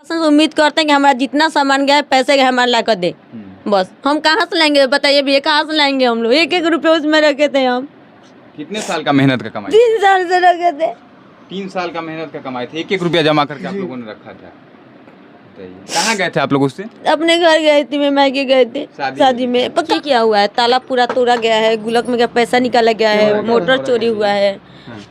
उम्मीद करते हैं कि हमारा जितना सामान गया है पैसे हमारे ला कर दे। बस हम कहाँ से लाएंगे बताइए भैया, कहाँ से लाएंगे हम लोग? 1-1 रुपये उसमें रखे थे हम। कितने साल का मेहनत का कमाई? 3 साल से रखे थे। 3 साल का मेहनत का कमाई थे, 1-1 रुपया जमा करके आप लोगों ने रखा था। कहाँ गए थे आप लोग उससे? अपने घर गए थी, मैं मायके गए थे शादी में। पक्का किया हुआ है, ताला पूरा तोड़ा गया है, गुल्लक में का पैसा निकाला गया है, मोटर चोरी हुआ है,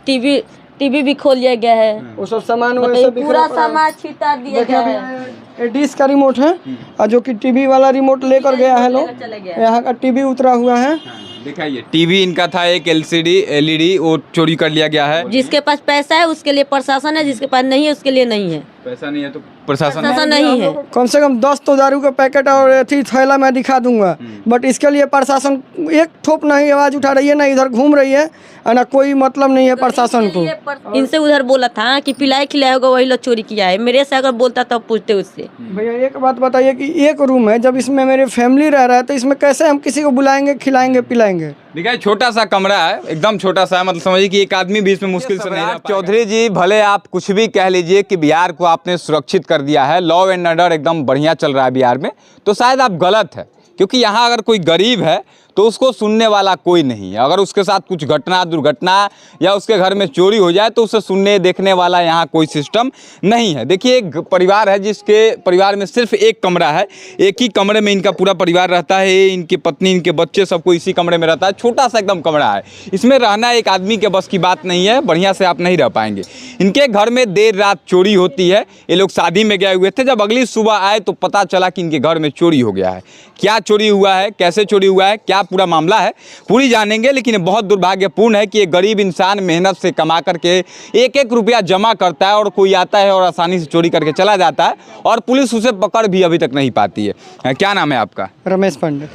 टीवी भी खोल लिया गया है, वो सब सामान पूरा सामान छिता दिया गया है। डिश का रिमोट है और जो कि टीवी वाला रिमोट लेकर गया है लोग, यहाँ का टीवी उतरा हुआ है। दिखाइए, टीवी इनका था, एक एलईडी वो चोरी कर लिया गया है। जिसके पास पैसा है उसके लिए प्रशासन है, जिसके पास नहीं है उसके लिए नहीं है। पैसा नहीं है तो प्रशासन नहीं है। कम से कम 10 तो दारू का पैकेट और थैला मैं दिखा दूंगा, बट इसके लिए प्रशासन एक ठोप नहीं आवाज उठा रही है, ना इधर घूम रही है, ना कोई मतलब नहीं है प्रशासन को। इनसे उधर बोला था कि पिलाए खिलाए होगा वही लोग चोरी किया है, मेरे से अगर बोलता तब पूछते उससे। भैया एक बात बताइए कि एक रूम है, जब इसमें मेरी फैमिली रह रहा है तो इसमें कैसे हम किसी को बुलाएंगे, खिलाएंगे, पिलाएंगे? देखिए छोटा सा कमरा है, एकदम छोटा सा है, मतलब समझिए कि एक आदमी भी इसमें मुश्किल से नहीं रह पाएगा। चौधरी जी, भले आप कुछ भी कह लीजिए कि बिहार को आपने सुरक्षित कर दिया है, लॉ एंड ऑर्डर एकदम बढ़िया चल रहा है बिहार में, तो शायद आप गलत है, क्योंकि यहाँ अगर कोई गरीब है तो उसको सुनने वाला कोई नहीं है। अगर उसके साथ कुछ घटना दुर्घटना या उसके घर में चोरी हो जाए तो उसे सुनने देखने वाला यहाँ कोई सिस्टम नहीं है। देखिए एक परिवार है जिसके परिवार में सिर्फ एक कमरा है, एक ही कमरे में इनका पूरा परिवार रहता है, इनकी पत्नी, इनके बच्चे, सबको इसी कमरे में रहता है। छोटा सा एकदम कमरा है, इसमें रहना एक आदमी के बस की बात नहीं है, बढ़िया से आप नहीं रह पाएंगे। इनके घर में देर रात चोरी होती है। ये लोग शादी में गए हुए थे, जब अगली सुबह आए तो पता चला कि इनके घर में चोरी हो गया है। क्या चोरी हुआ है, कैसे चोरी हुआ है, क्या पूरा मामला है, पूरी जानेंगे। लेकिन बहुत दुर्भाग्यपूर्ण है कि एक गरीब इंसान मेहनत से कमा करके 1-1 रुपया जमा करता है और कोई आता है और आसानी से चोरी करके चला जाता है और पुलिस उसे पकड़ भी अभी तक नहीं पाती है। क्या नाम है आपका? रमेश पांडे।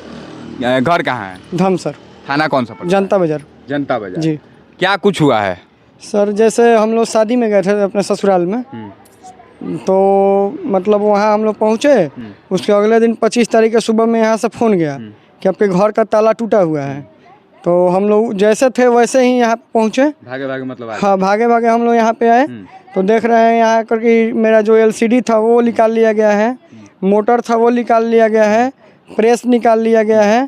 घर कहाँ है? धमसर। थाना कौन सा? जनता बाजार। जनता बाजार जी। क्या कुछ हुआ है सर? जैसे हम लोग शादी में गए थे अपने ससुराल में, तो मतलब वहाँ हम लोग पहुँचे, उसके अगले दिन 25 तारीख के सुबह में यहाँ से फ़ोन गया कि आपके घर का ताला टूटा हुआ है। तो हम लोग जैसे थे वैसे ही यहाँ पहुँचे, भागे भागे मतलब हाँ, भागे भागे हम लोग यहाँ पे आए तो देख रहे हैं यहाँ करके मेरा जो LCD था वो निकाल लिया गया है, मोटर था वो निकाल लिया गया है, प्रेस निकाल लिया गया है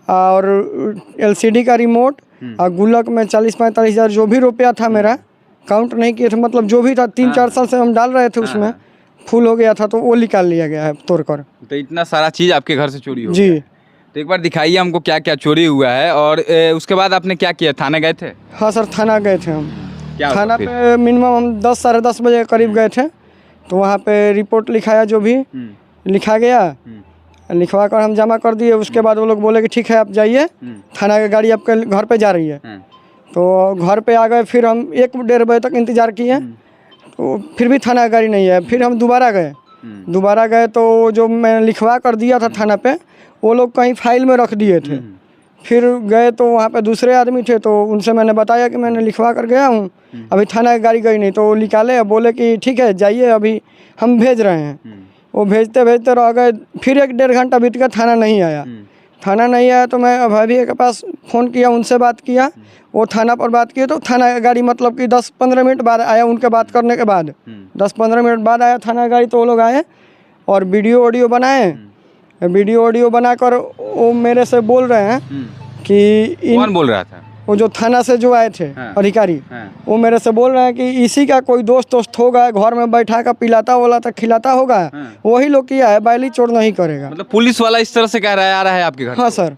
और LCD का रिमोट और गुल्लक में 40-45 हज़ार जो भी रुपया था, मेरा काउंट नहीं किए थे, मतलब जो भी था 3-4 साल से हम डाल रहे थे उसमें, फुल हो गया था तो वो निकाल लिया गया है तोड़कर। तो इतना सारा चीज़ आपके घर से चोरी हो जी। गया। तो एक बार दिखाइए हमको क्या क्या चोरी हुआ है और उसके बाद आपने क्या किया? थाने गए थे? हाँ सर, थाना गए थे हम। क्या थाना पे मिनिमम हम 10 साढ़े 10 बजे के करीब गए थे, तो वहाँ पे रिपोर्ट लिखाया, जो भी लिखा गया, लिखवा कर हम जमा कर दिए। उसके बाद वो लोग बोले कि ठीक है आप जाइए, थाना की गाड़ी आपके घर पे जा रही है। तो घर पे आ गए, फिर हम 1-1.5 बजे तक इंतज़ार किए, तो फिर भी थाना की गाड़ी नहीं है। फिर हम दोबारा गए तो जो मैं लिखवा कर दिया था थाना पे, वो लोग कहीं फाइल में रख दिए थे। फिर गए तो वहाँ पे दूसरे आदमी थे, तो उनसे मैंने बताया कि मैंने लिखवा कर गया हूँ, अभी थाना की गाड़ी गई नहीं। तो वो निकाले, बोले कि ठीक है जाइए, अभी हम भेज रहे हैं। वो भेजते भेजते रह गए, फिर 1-1.5 घंटा बीत गया, थाना नहीं आया। तो मैं भाभी के पास फ़ोन किया, उनसे बात किया, वो थाना पर बात किए तो थाना की गाड़ी मतलब कि 10-15 मिनट बाद आया। उनके बात करने के बाद 10-15 मिनट बाद आया थाना की गाड़ी, तो वो लोग आए और वीडियो ऑडियो बनाए। वीडियो ऑडियो बनाकर वो मेरे से बोल रहे हैं कि कौन बोल रहा था? वो जो थाना से जो आए थे अधिकारी, वो मेरे से बोल रहे हैं कि इसी का कोई दोस्त होगा, घर में बैठा कर पिलाता वलाता खिलाता होगा, वही लोग किया है, बैली चोर नहीं करेगा। मतलब पुलिस वाला इस तरह से कह रहा है, आ रहा है आपके घर? हाँ सर।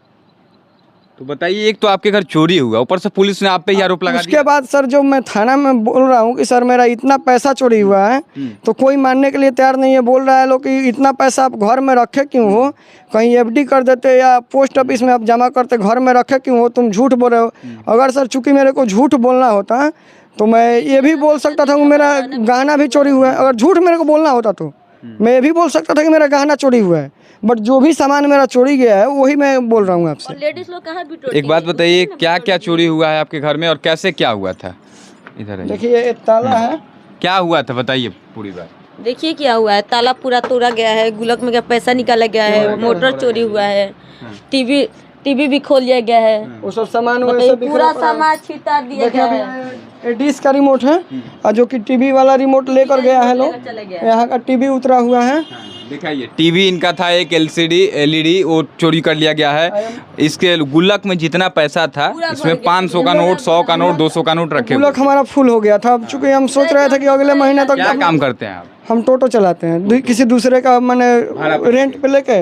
तो बताइए, एक तो आपके घर चोरी हुआ, ऊपर से पुलिस ने आप पे ही आरोप लगा दिया। उसके बाद सर जो मैं थाना में बोल रहा हूँ कि सर मेरा इतना पैसा चोरी हुआ है, तो कोई मानने के लिए तैयार नहीं है। बोल रहा है लोग कि इतना पैसा आप घर में रखे क्यों हो, कहीं FD कर देते या पोस्ट ऑफिस में आप जमा करते, घर में रखे क्यों हो, तुम झूठ बोल रहे हो। अगर सर चूँकि मेरे को झूठ बोलना होता तो मैं ये भी बोल सकता था कि मेरा गहना भी चोरी हुआ है। अगर झूठ मेरे को बोलना होता तो मैं ये भी बोल सकता था कि मेरा गहना चोरी हुआ है, बट जो भी सामान मेरा चोरी गया है वही मैं बोल रहा हूँ आपसे। लेडीज लोग कहाँ भी एक बात बताइए, क्या क्या चोरी हुआ है आपके घर में और कैसे क्या हुआ था? इधर देखिए एक ताला है, क्या हुआ था बताइए पूरी बात। देखिए क्या हुआ है, ताला पूरा तोड़ा गया है, गुल्लक में का पैसा निकाला गया है, मोटर चोरी हुआ है, टीवी भी खोल लिया गया है, वो सब सामान पूरा सामान छिता दिया गया है। ये डिश का रिमोट है और जो कि टीवी वाला रिमोट लेकर गया है लोग, यहाँ का टीवी उतरा हुआ है। दिखाइए, टीवी इनका था, एक एलसीडी एलईडी वो चोरी कर लिया गया है। इसके गुल्लक में जितना पैसा था इसमें 500 का नोट, 100 का नोट, 200 का नोट रखे हुए। गुल्लक हमारा फुल हो गया था। अब चूंकि हम सोच रहे थे कि अगले महीने तक क्या काम करते हैं आप? हम टोटो चलाते हैं, किसी दूसरे का मैंने रेंट पे लेके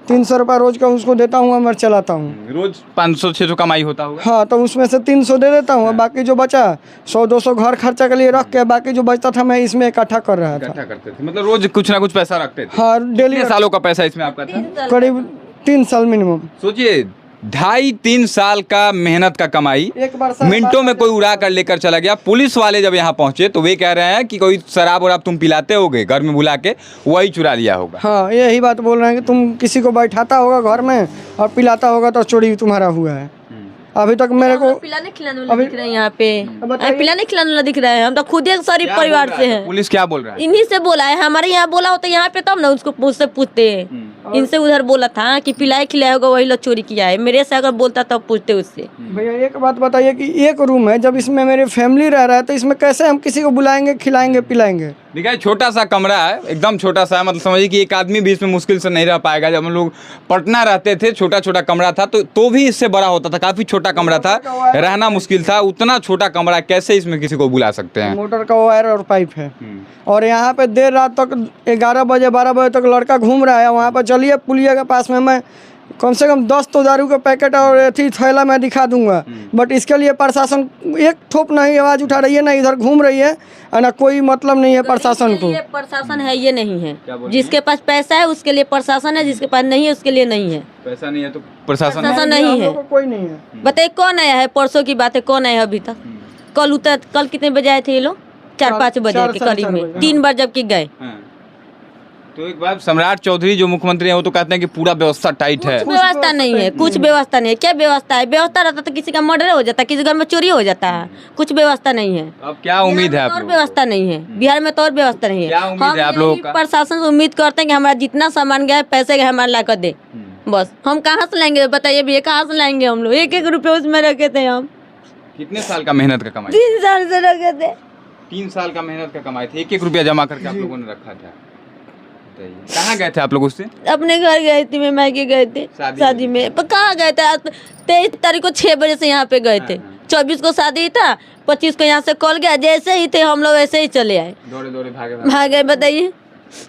300 रुपये रोज का उसको देता हूँ, मैं चलाता हूँ। रोज 500-600 कमाई होता होगा। हाँ, तो उसमें से 300 दे देता हूँ, बाकी जो बचा 100-200 घर खर्चा के लिए रख के, बाकी जो बचता था मैं इसमें इकट्ठा कर रहा था। इकट्ठा करते थे, मतलब रोज कुछ ना कुछ पैसा रखते थे। हाँ, डेली। कितने सालों का पैसा इसमें आपका था? करीब 3 साल मिनिमम। सोचिए, 2.5-3 साल का मेहनत का कमाई एक बार मिनटों में कोई उड़ा कर लेकर चला गया। पुलिस वाले जब यहाँ पहुंचे तो वे कह रहे हैं कि कोई शराब वराब तुम पिलाते होगे घर में बुला के, वही चुरा लिया होगा। हाँ, यही बात बोल रहे हैं कि तुम किसी को बैठाता होगा घर में और पिलाता होगा तो चोरी तुम्हारा हुआ है। अभी तक मेरे को पिलाने खिलाने वाला दिख रहा है यहाँ पे, पिलाने खिलाने वाला दिख रहा है। हम तो खुद एक शरीफ परिवार से हैं। पुलिस क्या बोल रहा है? इन्हीं से बोला है, हमारे यहाँ बोला होता यहाँ पे तब ना उसको मुझसे पूछते। इनसे उधर बोला था कि पिलाए खिलाया होगा, वही लोग चोरी किया है। मेरे से अगर बोलता तब पूछते उससे। भैया एक बात बताइए कि एक रूम है, जब इसमें मेरी फैमिली रह रहा है तो इसमें कैसे हम किसी को बुलाएंगे, खिलाएंगे, पिलाएंगे? देखिए, छोटा सा कमरा है, एकदम छोटा सा है। मतलब समझिए कि एक आदमी भी इसमें मुश्किल से नहीं रह पाएगा। जब हम लोग पटना रहते थे, छोटा छोटा कमरा था, तो भी इससे बड़ा होता था। काफ़ी छोटा कमरा था, रहना मुश्किल था। उतना छोटा कमरा कैसे इसमें किसी को बुला सकते हैं? मोटर का वायर और पाइप है। और यहाँ पे देर रात तक 11 बजे 12 बजे तक लड़का घूम रहा है वहाँ पर। चलिए पुलिया के पास में मैं कम से कम 10 तो दारू का पैकेट और अथी थैला मैं दिखा दूंगा, बट इसके लिए प्रशासन एक ठोप नहीं आवाज़ उठा रही है, ना इधर घूम रही है, ना कोई मतलब नहीं है प्रशासन को। प्रशासन है ये नहीं है। जिसके पास पैसा है उसके लिए प्रशासन है, जिसके पास नहीं है उसके लिए नहीं है। पैसा नहीं है तो प्रशासन नहीं है। कोई नहीं है। बताइए कौन आया है? परसों की बात है, कौन आया है अभी तक? कल कितने बजे आए थे ये लोग? 4-5 बजे के करीब में, 3 बार जबकि गए। तो एक बार सम्राट चौधरी जो मुख्यमंत्री हैं वो तो कहते हैं कि पूरा व्यवस्था टाइट है। व्यवस्था नहीं है, कुछ व्यवस्था नहीं है। क्या व्यवस्था है? व्यवस्था रहता तो किसी का मर्डर हो जाता, किसी घर में चोरी हो जाता है। कुछ व्यवस्था नहीं है। अब क्या उम्मीद है आप और व्यवस्था नहीं है बिहार में, तो और व्यवस्था नहीं है। क्या उम्मीद है आप लोगों का? प्रशासन से उम्मीद करते हैं कि हमारा जितना सामान गया है, पैसे गए हमारा ला कर दे। बस हम कहाँ से लाएंगे बताइए भैया, कहाँ से लाएंगे हम लोग? 1-1 रुपये उसमें रखे थे हम। कितने साल का मेहनत का कमाई? 3 साल से रखे थे। 3 साल का मेहनत का कमाई थे। 1-1 रुपया जमा करके आप लोगों ने रखा था। कहाँ गए थे आप लोग उससे? अपने घर गए थे, मैं मैके गए थे शादी में। पर कहाँ गए थे? 23 तारीख को 6 बजे से यहाँ पे गए थे। 24 को शादी था, 25 को यहाँ से कॉल गया। जैसे ही थे हम लोग वैसे ही चले आए, दौड़े भागे। बताइए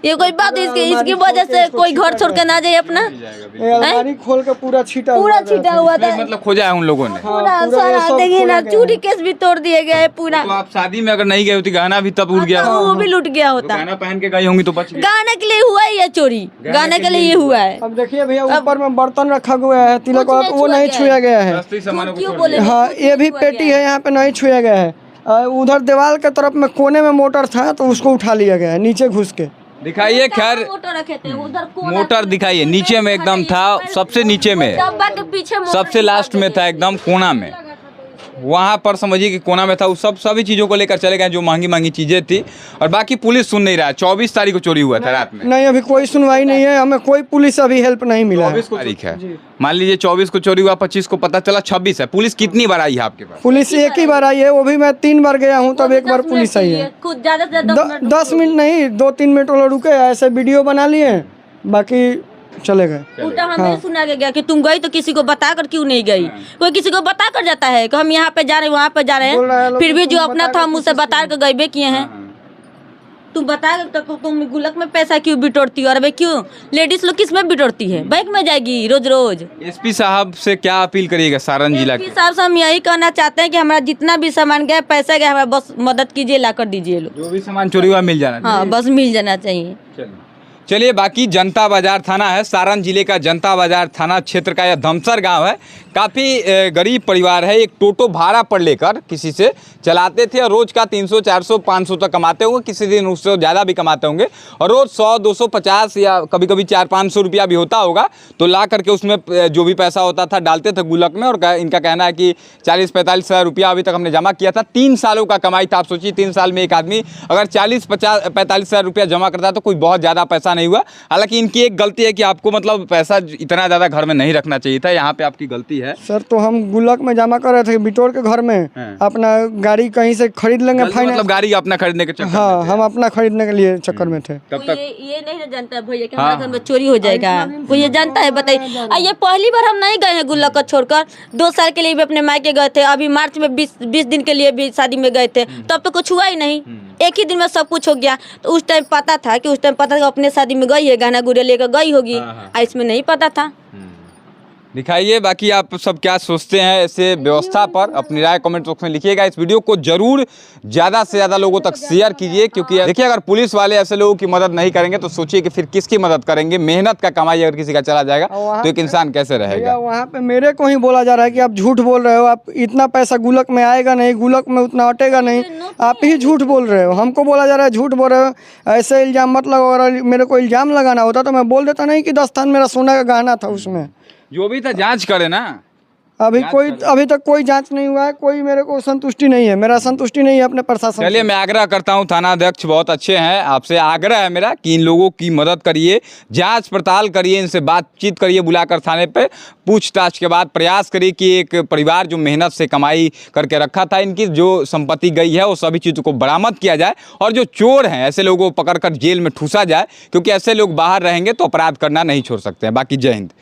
ये कोई बात है? इसकी वजह से कोई घर छोड़ के ना जाए अपना। अलमारी खोल के पूरा छीटा हुआ था। मतलब खोजा है उन लोगों ने पूरा सारा। देखिए ना, चूड़ी केस भी तोड़ दिए गए पूरा। तो आप शादी में अगर नहीं गए होती, गहना भी तब उड़ गया, वो भी लूट गया होता। गहना पहन के गई होंगी तो बच गए। गाने के लिए हुआ है ये चोरी, गाने के लिए ये हुआ है। अब देखिए भैया, ऊपर में बर्तन रखा हुआ है, तिलक वो नहीं छुआ गया है। क्यों बोले? हाँ, ये भी पेटी है, यहाँ पे नहीं छुआ गया है। उधर दीवार के तरफ में कोने में मोटर था तो उसको उठा लिया गया है नीचे घुस के। दिखाइए, खैर मोटर दिखाइए, नीचे में एकदम था, सबसे नीचे में, सबसे लास्ट में था, एकदम कोना में। वहाँ पर समझिए कि कोना में था। वो सभी चीज़ों को लेकर चले गए जो महंगी महंगी चीज़ें थी। और बाकी पुलिस सुन नहीं रहा है। 24 तारीख को चोरी हुआ था रात में। नहीं, अभी कोई सुनवाई नहीं है, हमें कोई पुलिस अभी हेल्प नहीं मिला। 24 तारीख है, मान लीजिए 24 को चोरी हुआ, 25 को पता चला, 26 है। पुलिस कितनी बार आई है आपके पास? पुलिस एक ही बार आई है, वो भी मैं 3 बार गया हूँ, तब एक बार पुलिस आई है। 10 मिनट नहीं, 2-3 मिनट वो रुके, ऐसे वीडियो बना लिए, बाकी चले गए। उल्टा हमें सुना गया कि तुम गई तो किसी को बता कर क्यों नहीं गई? कोई किसी को बता कर जाता है कि हम यहाँ पे जा रहे हैं, वहाँ पे जा रहे हैं, फिर भी जो अपना था मुझसे बता कर गए किए हैं। तुम बता तो तुम गुल्लक में पैसा क्यों बिटोरती हो? और भाई क्यों लेडीज लोग किस में बिटोरती है? बैंक में जाएगी रोज रोज। एसपी साहब से क्या अपील करिएगा सारण जिला के? एसपी साहब से हम यही कहना चाहते हैं कि हमारा जितना भी सामान गया, पैसा गया, हमारा बस मदद कीजिए, ला कर दीजिए लोग। जो भी सामान चोरी हुआ मिल जाना। हाँ, बस मिल जाना चाहिए। चलिए, बाकी जनता बाजार थाना है, सारण जिले का जनता बाजार थाना क्षेत्र का यह धमसर गांव है। काफ़ी गरीब परिवार है। एक टोटो भाड़ा पर लेकर किसी से चलाते थे और रोज़ का 300, 400, 500 तक कमाते होंगे, किसी दिन उससे ज़्यादा भी कमाते होंगे। और रोज़ 100, 250 या कभी कभी 400-500 रुपया भी होता होगा, तो ला करके उसमें जो भी पैसा होता था डालते थे गुल्लक में। और इनका कहना है कि 40-45 हज़ार रुपया अभी तक हमने जमा किया था। 3 सालों का कमाई था। आप सोचिए, 3 साल में एक आदमी अगर 40-45 हज़ार रुपया जमा करता है तो कोई बहुत ज़्यादा पैसा पता नहीं हुआ। हालांकि इनकी एक गलती है कि आपको मतलब पैसा इतना ज़्यादा घर में नहीं रखना चाहिए था, यहाँ पे आपकी गलती है। सर तो हम गुल्लक में जमा कर रहे थे बिटोर के घर में, अपना गाड़ी कहीं से खरीद लेंगे फाइनेंस। मतलब गाड़ी अपना खरीदने के चक्कर में हाँ, थे। हम अपना खरीदने के लिए चक्कर में थे। तब तक ये नहीं ना जानता है भैया कि हमारे घर में चोरी हो जाएगा, वो ये जानता है? बताइए। ये पहली बार हम नहीं गए हैं गुल्लक को छोड़कर, 2 साल के लिए भी अपने मायके गए थे, अभी मार्च में 20 दिन के लिए भी शादी में गए थे, तब तो कुछ हुआ ही नहीं, एक ही दिन में सब कुछ हो गया। तो उस टाइम पता था कि अपने शादी में गई है, गहना गुड़िया लेकर गई होगी, इसमें नहीं पता था। दिखाइए बाकी आप सब क्या सोचते हैं ऐसे व्यवस्था पर, अपनी राय कमेंट बॉक्स में लिखिएगा। इस वीडियो को जरूर ज़्यादा से ज़्यादा लोगों तक शेयर कीजिए, क्योंकि देखिए अगर पुलिस वाले ऐसे लोगों की मदद नहीं करेंगे तो सोचिए कि फिर किसकी मदद करेंगे। मेहनत का कमाई अगर किसी का चला जाएगा तो एक इंसान कैसे रहेगा। वहाँ पे मेरे को ही बोला जा रहा है कि आप झूठ बोल रहे हो, आप इतना पैसा गुल्लक में आएगा नहीं, गुल्लक में उतना अटेगा नहीं, आप ही झूठ बोल रहे हो। हमको बोला जा रहा है झूठ बोल रहे हो, ऐसे इल्ज़ाम मत लगाओ। अगर मेरे को इल्ज़ाम लगाना होता तो मैं बोल देता नहीं कि 10 थान मेरा सोना का गहना था उसमें। जो भी था जांच करे ना। अभी तक कोई जांच नहीं हुआ है, कोई मेरे को संतुष्टि नहीं है, मेरा संतुष्टि नहीं है अपने प्रशासन। चलिए मैं आग्रह करता हूं, थाना अध्यक्ष बहुत अच्छे हैं, आपसे आग्रह है मेरा कि इन लोगों की मदद करिए, जांच पड़ताल करिए, इनसे बातचीत करिए, बुलाकर थाने पे पूछताछ के बाद प्रयास करिए कि एक परिवार जो मेहनत से कमाई करके रखा था, इनकी जो संपत्ति गई है वो सभी चीज़ों को बरामद किया जाए, और जो चोर हैं ऐसे लोगों को पकड़कर जेल में ठूसा जाए, क्योंकि ऐसे लोग बाहर रहेंगे तो अपराध करना नहीं छोड़ सकते हैं। बाकी जय हिंद।